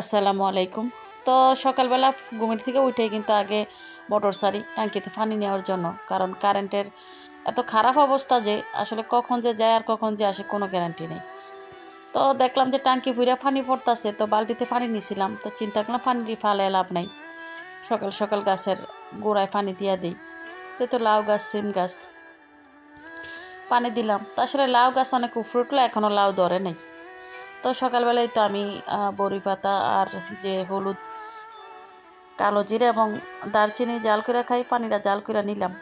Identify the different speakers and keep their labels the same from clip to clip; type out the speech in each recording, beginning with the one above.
Speaker 1: আসসালামু আলাইকুম। তো সকালবেলা ঘুমের থেকে উঠেই কিন্তু আগে মোটর সারি টাঙ্কিতে পানি নেওয়ার জন্য। কারণ কারেন্টের এত খারাপ অবস্থা যে আসলে কখন যে যায় আর কখন যে আসে কোনো গ্যারান্টি নেই। তো দেখলাম যে টাঙ্কি ফুইরা পানি পড়তাছে, তো বালতিতে পানি নিছিলাম। তো চিন্তা করলাম পানিটি ফালায় লাভ নাই। সকাল সকাল গাছের গোড়ায় পানি দিয়া দেই। তো লাউ গাছ, সিম গাছ পানি দিলাম। তো আসলে লাউ গাছ অনেক উপরে উঠলো, এখনও লাউ ধরে নাই। তো সকালবেলায় তো আমি বড়ি পাতা আর যে হলুদ, কালো জিরা এবং দারচিনি জাল করে খাই, পানিটা জাল করে নিলাম।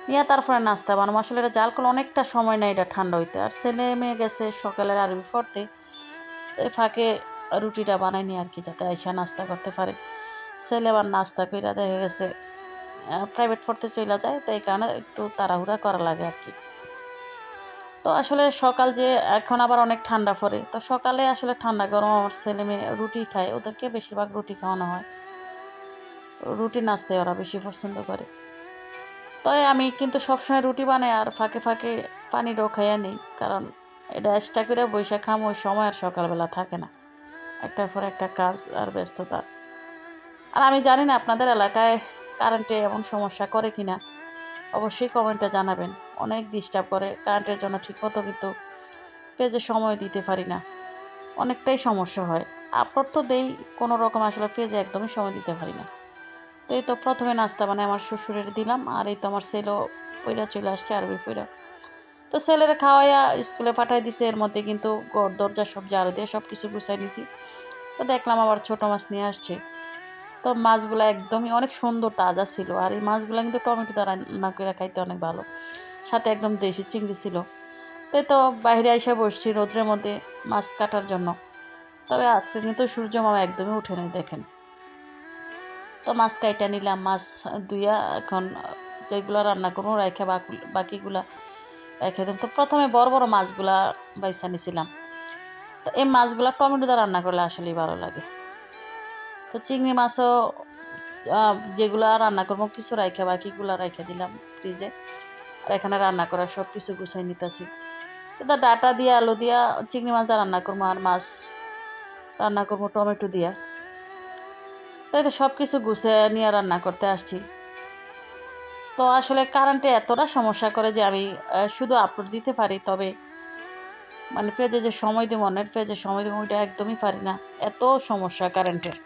Speaker 1: নিয়ে তারপরে নাস্তা বানাবো। আসলে এটা জাল করলে অনেকটা সময় নেয় এটা ঠান্ডা হইতে। আর ছেলে মেয়ে গেছে সকালের আরবি পড়তে, তো এই ফাঁকে রুটিটা বানাইনি আর কি, যাতে আইসা নাস্তা করতে পারে। ছেলে আবার নাস্তা কইরা দেখা গেছে প্রাইভেট পড়তে চলে যায়, তো এই কারণে একটু তাড়াহুড়া করা লাগে আর কি। তো আসলে সকাল যে এখন আবার অনেক ঠান্ডা পড়ে, তো সকালে আসলে ঠান্ডা গরম আমার ছেলে মেয়ে রুটি খায়, ওদেরকে বেশিরভাগ রুটি খাওয়ানো হয়। রুটি নাস্তায় ওরা বেশি পছন্দ করে। তবে আমি কিন্তু সবসময় রুটি বানাই আর ফাঁকে ফাঁকে পানিটাও খাইয়া নেই, কারণ এটা এক্সট্রা করে বৈশাখ খাম ওই সময় আর সকালবেলা থাকে না, একটার পর একটা কাজ আর ব্যস্ততা। আর আমি জানি না আপনাদের এলাকায় কারেন্টে এমন সমস্যা করে কিনা, অবশ্যই কমেন্টে জানাবেন। অনেক ডিস্টার্ব করে কারেন্টের জন্য, ঠিকমতো কিন্তু পেজে সময় দিতে পারি না, অনেকটাই সমস্যা হয়। আপলোড তো দেই কোনো রকম, আসলে পেজে একদমই সময় দিতে পারি না। তো এই তো প্রথমে নাস্তা মানে আমার শ্বশুরের দিলাম, আর এই তো আমার ছেলেও পইরা চলে আসছে আরবি পইরা। তো ছেলেরা খাওয়াইয়া স্কুলে পাঠাই দিছে, এর মধ্যে কিন্তু ঘর দরজা সব ঝাড়ু দিয়ে সব কিছু গুছাই নিছি। তো দেখলাম আবার ছোট মাছ নিয়ে আসছে। তো মাছগুলো একদমই অনেক সুন্দর তাজা ছিল, আর এই মাছগুলো কিন্তু টমেটো দিয়ে রান্না করে খাইতে অনেক ভালো, সাথে একদম দেশি চিংড়ি ছিল। তো এই তো বাইরে এসে বসছি রোদ্রের মধ্যে মাছ কাটার জন্য। তবে আজকে কিন্তু সূর্য মামা একদমই উঠে নেই দেখেন। তো মাছ কাইটা নিলাম, মাছ ধুইয়া এখন যেগুলো রান্না করবো রাইখা বাকিগুলা রেখে দিলাম। তো প্রথমে বড় বড় মাছগুলা বাইছা নিছিলাম। তো এই মাছগুলা টমেটো দিয়ে রান্না করলে আসলেই ভালো লাগে। তো চিংড়ি মাছও যেগুলা রান্না করবো কিছু রাইখা বাকিগুলা রাইখা দিলাম ফ্রিজে। আর এখানে রান্না করা সব কিছু গুছাই নিতেছি। তো ডাটা দিয়া আলু দিয়া চিংড়ি মাছ দিয়ে রান্না করবো, আর মাছ রান্না করবো টমেটো দিয়া। তাই তো সব কিছু গুছিয়ে নিয়ে রান্না করতে আসছি। তো আসলে কারেন্টে এতটা সমস্যা করে যে আমি শুধু আপলোড দিতে পারি, তবে মানে পেজে যে সময় দেবো, অন্যের পেজে সময় দেবো, ওইটা একদমই পারি না। এত সমস্যা কারেন্টের,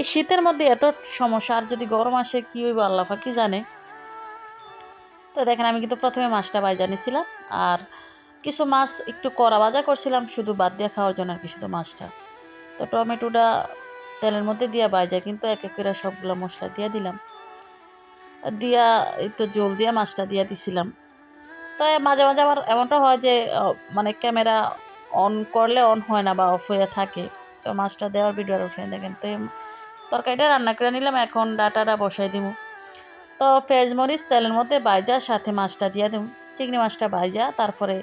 Speaker 1: এই শীতের মধ্যে এত সমস্যা, আর যদি গরম আসে কি হইব আল্লাহ ফাঁকি জানে। তো দেখেন আমি কিন্তু প্রথমে মাছটা ভাজা নিছিলাম, আর কিছু মাছ একটু কড়া ভাজা করছিলাম শুধু বাদ দিয়ে খাওয়ার জন্য আর কি, শুধু মাছটা। তো টমেটোটা তেলের মধ্যে দিয়া ভাজা কিন্তু এক এক করে সবগুলো মশলা দিয়ে দিলাম, দিয়া এই তো জল দিয়ে মাছটা দিয়ে দিছিলাম। তো মাঝে মাঝে আবার এমনটা হয় যে মানে ক্যামেরা অন করলে অন হয় না বা অফ হয়ে থাকে, তো মাছটা দেওয়ার ভিডিওর উঠে দেখেন। তো এই তরকারিটা রান্না করে নিলাম, এখন ডাটাটা বসাই দিব। তো পেঁয়াজ মরিচ তেলের মধ্যে ভাজা সাথে মাছটা দিয়ে দিব, চিংড়ি মাছটা ভাজা, তারপরে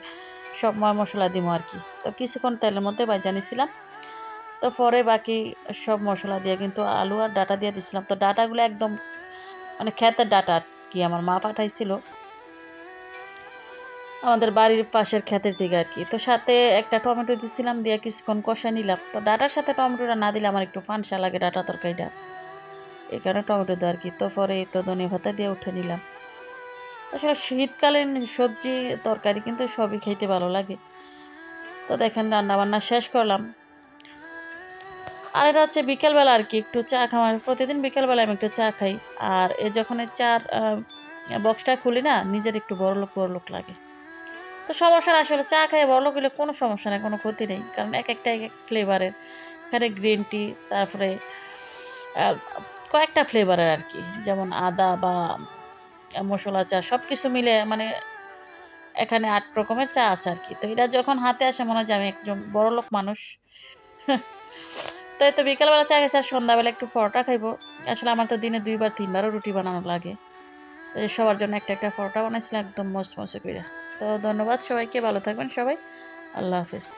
Speaker 1: সব মশলা দিব আর কি। তো কিছুক্ষণ তেলের মধ্যে ভাজা নিছিলাম, তো পরে বাকি সব মশলা দিয়ে কিন্তু আলু আর ডাটা দিয়ে দিছিলাম। তো ডাটাগুলো একদম মানে ক্ষেতের ডাটা আর কি, আমার মা পাঠাইছিল আমাদের বাড়ির পাশের ক্ষেতের দিকে আর কি। তো সাথে একটা টমেটো দিছিলাম, দিয়ে কিছুক্ষণ কষা নিলাম। তো ডাটার সাথে টমেটোটা না দিলে আমার একটু ফানসা লাগে ডাটা তরকারিটা, এই কারণে টমেটো দেওয়া আর কি। তো পরে তো ধনিয়া পাতা দিয়ে উঠে নিলাম। তো আসলে শীতকালীন সবজি তরকারি কিন্তু সবই খেতে ভালো লাগে। তো দেখেন রান্না বান্না শেষ করলাম, আর এটা হচ্ছে বিকেলবেলা আর কি, একটু চা খাওয়ার, প্রতিদিন বিকেলবেলা আমি একটু চা খাই। আর এ যখন এই চার বক্সটা খুলি না, নিজের একটু বড়লোক বড়লোক লাগে। তো সমস্যা না, আসলে চা খেয়ে বড়লোক হলে কোনো সমস্যা নেই, কোনো ক্ষতি নেই, কারণ এক একটা এক এক ফ্লেভারের। এখানে গ্রিন টি, তারপরে আহ, কয়েকটা ফ্লেভারের আর কি, যেমন আদা বা মশলা চা সব কিছু মিলে মানে এখানে ৮ রকমের চা আছে আর কি। তো এটা যখন হাতে আসে মনে হয় যে আমি একজন বড়লোক মানুষ। তো এই তো বিকালবেলা চা খেয়েছি, আর সন্ধ্যাবেলা একটু পরোটা খাইবো। আসলে আমার তো দিনে ২ বার ৩ বারও রুটি বানানো লাগে। তো এই সবার জন্য একটা একটা পরোটা বানাইছিলাম একদম মচমচে করে। তো ধন্যবাদ সবাইকে, ভালো থাকবেন সবাই, আল্লাহ হাফেজ।